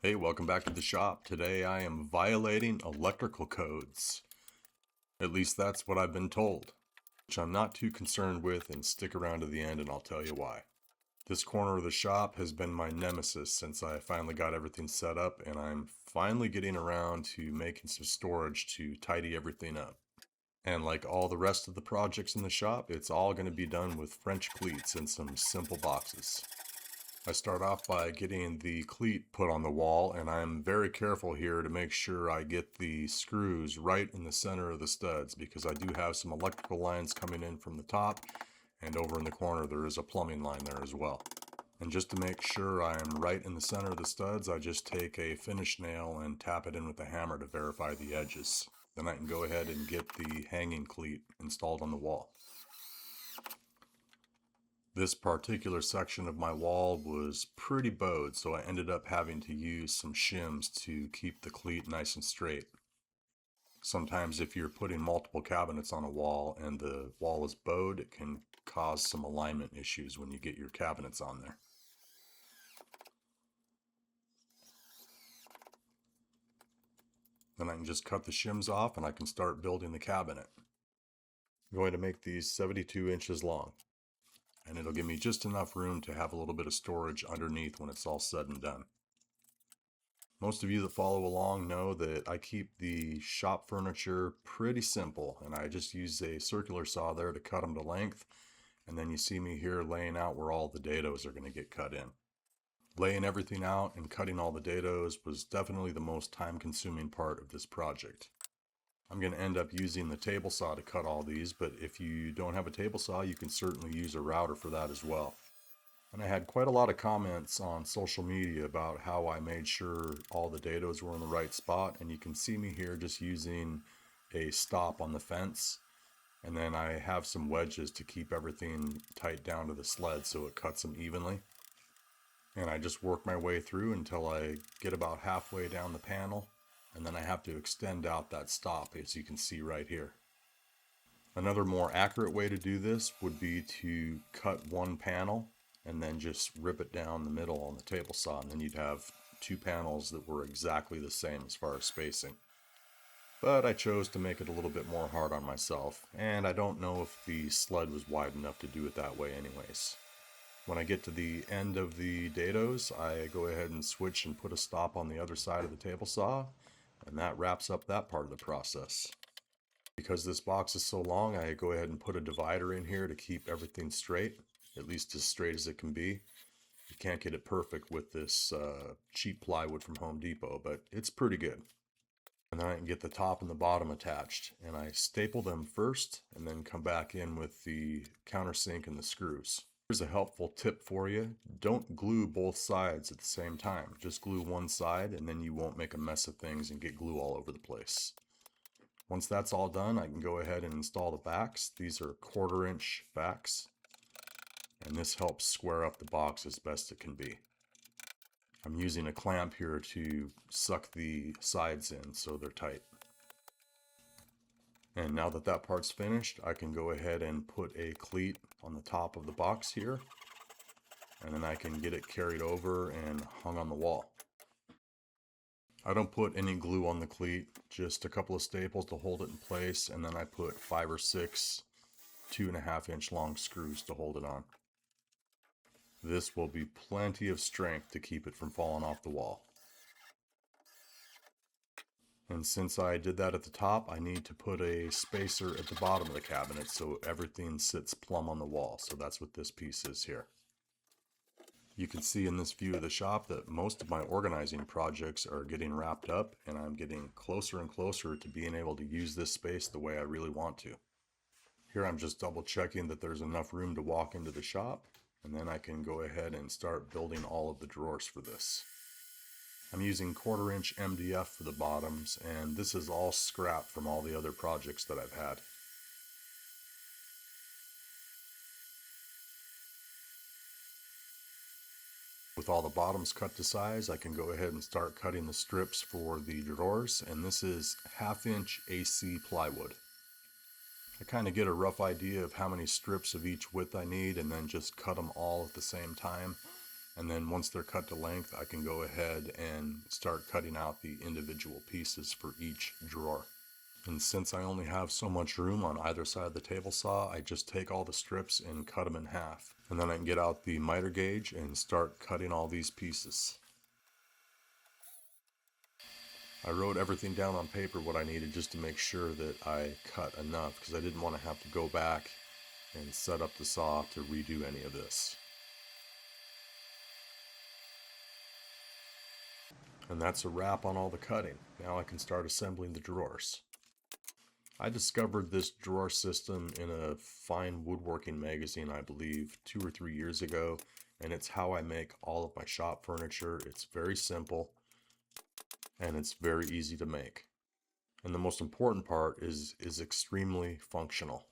Hey, welcome back to the shop. Today I am violating electrical codes. At least that's what I've been told, which I'm not too concerned with, and stick around to the end and I'll tell you why. This corner of the shop has been my nemesis since I finally got everything set up, and I'm finally getting around to making some storage to tidy everything up. And like all the rest of the projects in the shop, it's all going to be done with French cleats and some simple boxes. I start off by getting the cleat put on the wall, and I'm very careful here to make sure I get the screws right in the center of the studs, because I do have some electrical lines coming in from the top, and over in the corner there is a plumbing line there as well. And just to make sure I am right in the center of the studs, I just take a finish nail and tap it in with a hammer to verify the edges. Then I can go ahead and get the hanging cleat installed on the wall. This particular section of my wall was pretty bowed, so I ended up having to use some shims to keep the cleat nice and straight. Sometimes if you're putting multiple cabinets on a wall and the wall is bowed, it can cause some alignment issues when you get your cabinets on there. Then I can just cut the shims off and I can start building the cabinet. I'm going to make these 72 inches long, and it'll give me just enough room to have a little bit of storage underneath when it's all said and done. Most of you that follow along know that I keep the shop furniture pretty simple, and I just use a circular saw there to cut them to length, and then you see me here laying out where all the dados are going to get cut in. Laying everything out and cutting all the dados was definitely the most time-consuming part of this project. I'm going to end up using the table saw to cut all these, but if you don't have a table saw, you can certainly use a router for that as well. And I had quite a lot of comments on social media about how I made sure all the dados were in the right spot, and you can see me here just using a stop on the fence, and then I have some wedges to keep everything tight down to the sled so it cuts them evenly. And I just work my way through until I get about halfway down the panel, and then I have to extend out that stop, as you can see right here. Another more accurate way to do this would be to cut one panel and then just rip it down the middle on the table saw, and then you'd have two panels that were exactly the same as far as spacing. But I chose to make it a little bit more hard on myself, and I don't know if the sled was wide enough to do it that way anyways. When I get to the end of the dados, I go ahead and switch and put a stop on the other side of the table saw, and that wraps up that part of the process. Because this box is so long, I go ahead and put a divider in here to keep everything straight, at least as straight as it can be. You can't get it perfect with this cheap plywood from Home Depot, but it's pretty good. And then I can get the top and the bottom attached, and I staple them first and then come back in with the countersink and the screws. Here's a helpful tip for you. Don't glue both sides at the same time. Just glue one side, and then you won't make a mess of things and get glue all over the place. Once that's all done, I can go ahead and install the backs. These are 1/4 inch backs, and this helps square up the box as best it can be. I'm using a clamp here to suck the sides in so they're tight. And now that that part's finished, I can go ahead and put a cleat on the top of the box here, and then I can get it carried over and hung on the wall. I don't put any glue on the cleat, just a couple of staples to hold it in place, and then I put 5 or 6 2.5 inch long screws to hold it on. This will be plenty of strength to keep it from falling off the wall. And since I did that at the top, I need to put a spacer at the bottom of the cabinet so everything sits plumb on the wall. So that's what this piece is here. You can see in this view of the shop that most of my organizing projects are getting wrapped up, and I'm getting closer and closer to being able to use this space the way I really want to. Here I'm just double checking that there's enough room to walk into the shop, and then I can go ahead and start building all of the drawers for this. I'm using 1/4 inch MDF for the bottoms, and this is all scrap from all the other projects that I've had. With all the bottoms cut to size, I can go ahead and start cutting the strips for the drawers, and this is 1/2 inch AC plywood. I kind of get a rough idea of how many strips of each width I need, and then just cut them all at the same time, And then once they're cut to length, I can go ahead and start cutting out the individual pieces for each drawer. And since I only have so much room on either side of the table saw, I just take all the strips and cut them in half. And then I can get out the miter gauge and start cutting all these pieces. I wrote everything down on paper what I needed just to make sure that I cut enough, because I didn't want to have to go back and set up the saw to redo any of this. And that's a wrap on all the cutting. Now I can start assembling the drawers. I discovered this drawer system in a fine woodworking magazine, I believe, 2 or 3 years ago, and it's how I make all of my shop furniture. It's very simple, and it's very easy to make. And the most important part is extremely functional.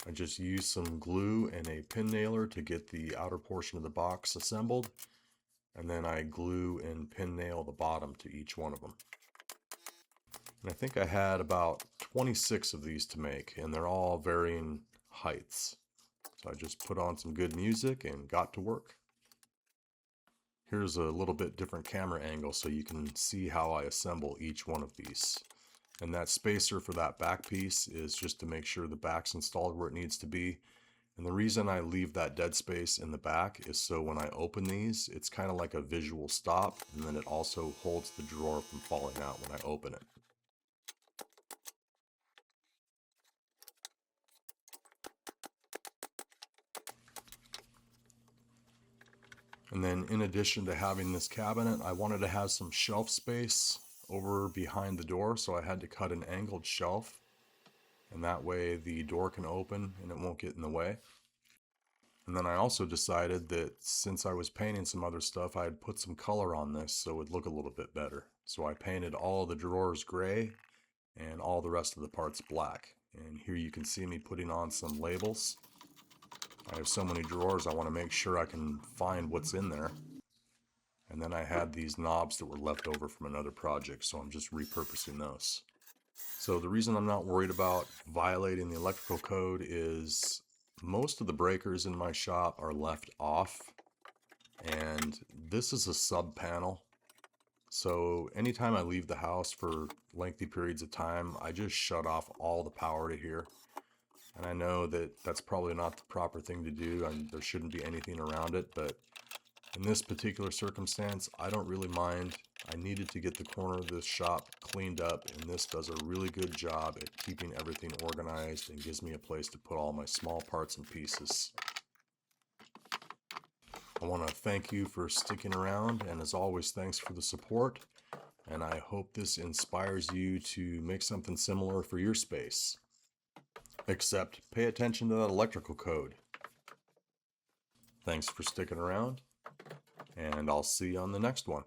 I just use some glue and a pin nailer to get the outer portion of the box assembled, and then I glue and pin nail the bottom to each one of them. And I think I had about 26 of these to make, and they're all varying heights. So I just put on some good music and got to work. Here's a little bit different camera angle so you can see how I assemble each one of these. And that spacer for that back piece is just to make sure the back's installed where it needs to be. And the reason I leave that dead space in the back is so when I open these, it's kind of like a visual stop, and then it also holds the drawer from falling out when I open it. And then in addition to having this cabinet, I wanted to have some shelf space over behind the door, so I had to cut an angled shelf, and that way the door can open and it won't get in the way. And then I also decided that since I was painting some other stuff, I'd put some color on this so it would look a little bit better. So I painted all the drawers gray and all the rest of the parts black. And here you can see me putting on some labels. I have so many drawers, I want to make sure I can find what's in there. And then I had these knobs that were left over from another project, so I'm just repurposing those. So the reason I'm not worried about violating the electrical code is most of the breakers in my shop are left off, and this is a sub panel. So anytime I leave the house for lengthy periods of time, I just shut off all the power to here. And I know that that's probably not the proper thing to do, and there shouldn't be anything around it, but in this particular circumstance, I don't really mind. I needed to get the corner of this shop cleaned up, and this does a really good job at keeping everything organized and gives me a place to put all my small parts and pieces. I want to thank you for sticking around, and as always, thanks for the support, and I hope this inspires you to make something similar for your space. Except pay attention to that electrical code. Thanks for sticking around, and I'll see you on the next one.